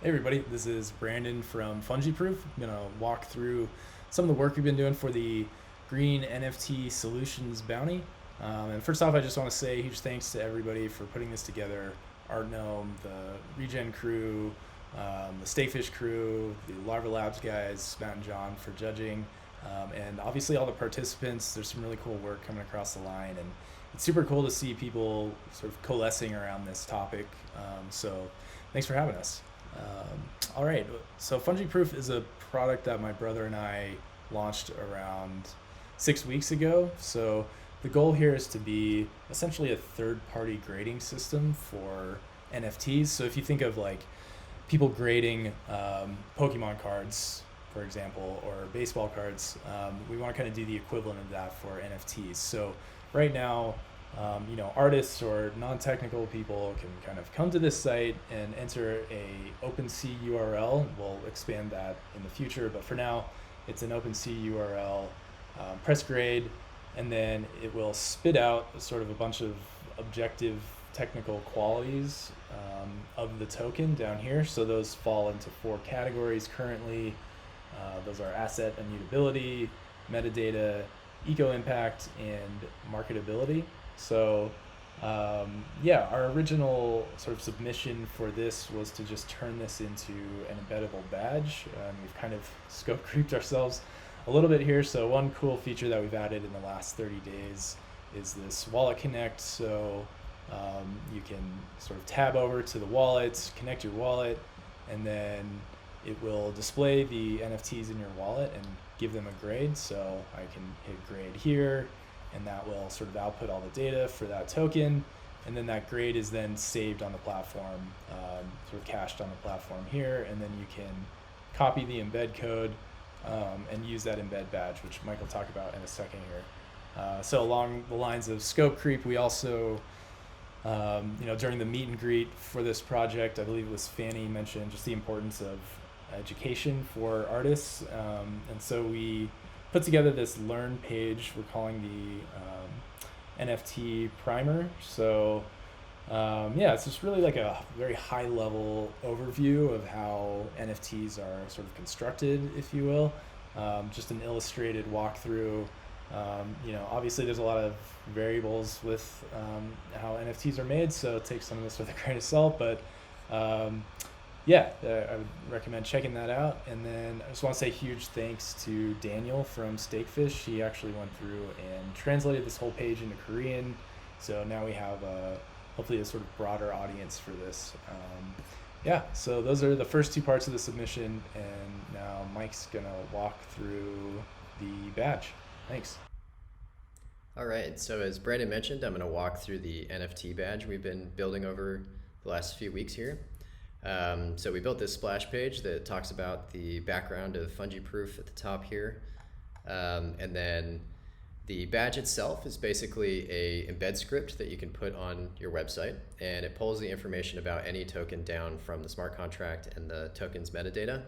Hey everybody, this is Brandon from FUNGYPROOF. I'm gonna walk through some of the work we've been doing for the Green NFT Solutions Bounty. And first off, I just want to say huge thanks to everybody for putting this together. Art Gnome, the Regen crew, the Stayfish crew, the Larva Labs guys, Matt and John for judging, and obviously all the participants. There's some really cool work coming across the line, and it's super cool to see people sort of coalescing around this topic. So thanks for having us. All right, so FUNGYPROOF is a product that my brother and I launched around 6 weeks ago. So the goal here is to be essentially a third-party grading system for NFTs. So if you think of like people grading Pokemon cards, for example, or baseball cards, we want to kind of do the equivalent of that for NFTs. So right now, artists or non-technical people can kind of come to this site and enter a OpenSea URL. We'll expand that in the future, but for now, it's an OpenSea URL. Press grade, and then it will spit out sort of a bunch of objective technical qualities of the token down here. So those fall into four categories currently. Those are asset immutability, metadata, eco impact, and marketability. So our original sort of submission for this was to just turn this into an embeddable badge. We've kind of scope creeped ourselves a little bit here. So one cool feature that we've added in the last 30 days is this wallet connect. So you can sort of tab over to the wallet, connect your wallet, and then it will display the NFTs in your wallet and give them a grade. So I can hit grade here, and that will sort of output all the data for that token. And then that grade is then saved on the platform, sort of cached on the platform here. And then you can copy the embed code and use that embed badge, which Mike will talk about in a second here. So along the lines of scope creep, we also, during the meet and greet for this project, I believe it was Fanny mentioned just the importance of education for artists. And so we put together this learn page we're calling the NFT primer. So it's just really like a very high level overview of how NFTs are sort of constructed, if you will. Just an illustrated walkthrough. Obviously there's a lot of variables with how NFTs are made, so take some of this with a grain of salt, but I would recommend checking that out. And then I just want to say huge thanks to Daniel from Steakfish. He actually went through and translated this whole page into Korean. So now we have hopefully a sort of broader audience for this. So those are the first two parts of the submission. And now Mike's going to walk through the badge. Thanks. All right, so as Brandon mentioned, I'm going to walk through the NFT badge we've been building over the last few weeks here. So we built this splash page that talks about the background of FUNGYPROOF at the top here. And then the badge itself is basically a embed script that you can put on your website, and it pulls the information about any token down from the smart contract and the token's metadata.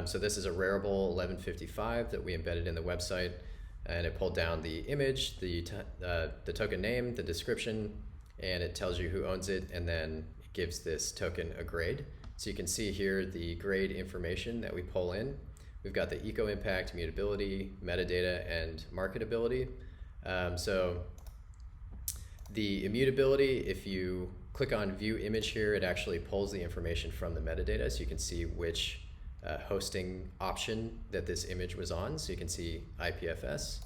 So this is a Rarible 1155 that we embedded in the website, and it pulled down the image, the token name, the description, and it tells you who owns it, and then gives this token a grade. So you can see here the grade information that we pull in. We've got the eco impact, mutability, metadata, and marketability. So the immutability, if you click on view image here, it actually pulls the information from the metadata, so you can see which hosting option that this image was on. So you can see IPFS.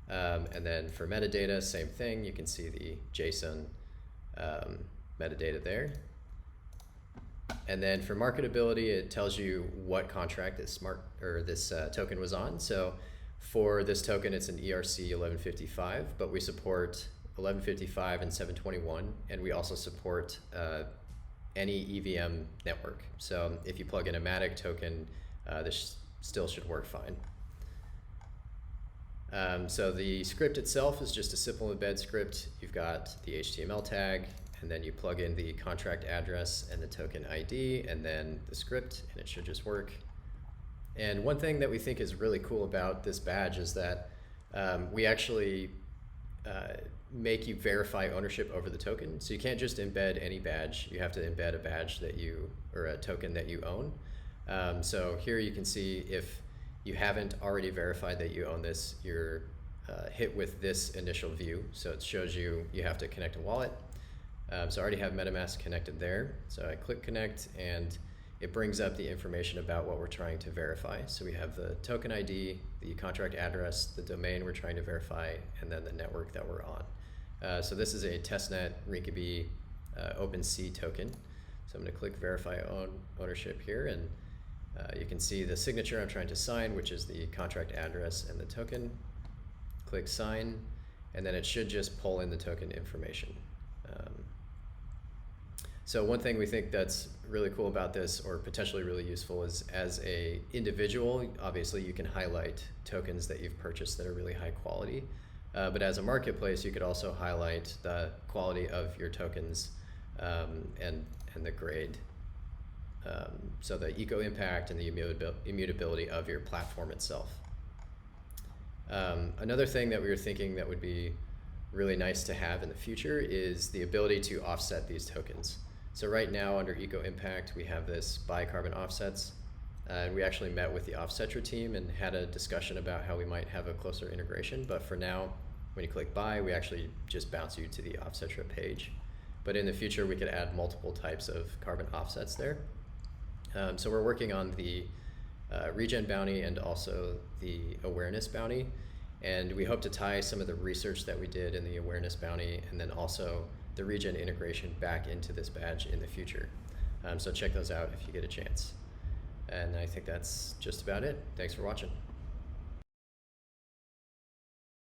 And then for metadata, same thing. You can see the JSON metadata there. And then for marketability, it tells you what contract this token was on. So for this token, it's an ERC 1155, but we support 1155 and 721, and we also support any EVM network. So if you plug in a Matic token, this still should work fine. So the script itself is just a simple embed script. You've got the HTML tag, and then you plug in the contract address and the token ID, and then the script, and it should just work. And one thing that we think is really cool about this badge is that we actually make you verify ownership over the token. So you can't just embed any badge. You have to embed a badge that you, or a token that you own. So here you can see if you haven't already verified that you own this, you're hit with this initial view. So it shows you have to connect a wallet. So I already have MetaMask connected there. So I click connect and it brings up the information about what we're trying to verify. So we have the token ID, the contract address, the domain we're trying to verify, and then the network that we're on. So this is a testnet Rinkeby OpenSea token. So I'm going to click verify ownership here, and you can see the signature I'm trying to sign, which is the contract address and the token. Click sign, and then it should just pull in the token information. So one thing we think that's really cool about this, or potentially really useful, is as a individual, obviously you can highlight tokens that you've purchased that are really high quality. But as a marketplace, you could also highlight the quality of your tokens and the grade. So the eco impact and the immutability of your platform itself. Another thing that we were thinking that would be really nice to have in the future is the ability to offset these tokens. So right now under eco impact, we have this buy carbon offsets. And we actually met with the Offsetra team and had a discussion about how we might have a closer integration. But for now, when you click buy, we actually just bounce you to the Offsetra page. But in the future, we could add multiple types of carbon offsets there. So we're working on the regen bounty and also the awareness bounty. And we hope to tie some of the research that we did in the awareness bounty and then also the regen integration back into this badge in the future. So check those out if you get a chance. And I think that's just about it. Thanks for watching.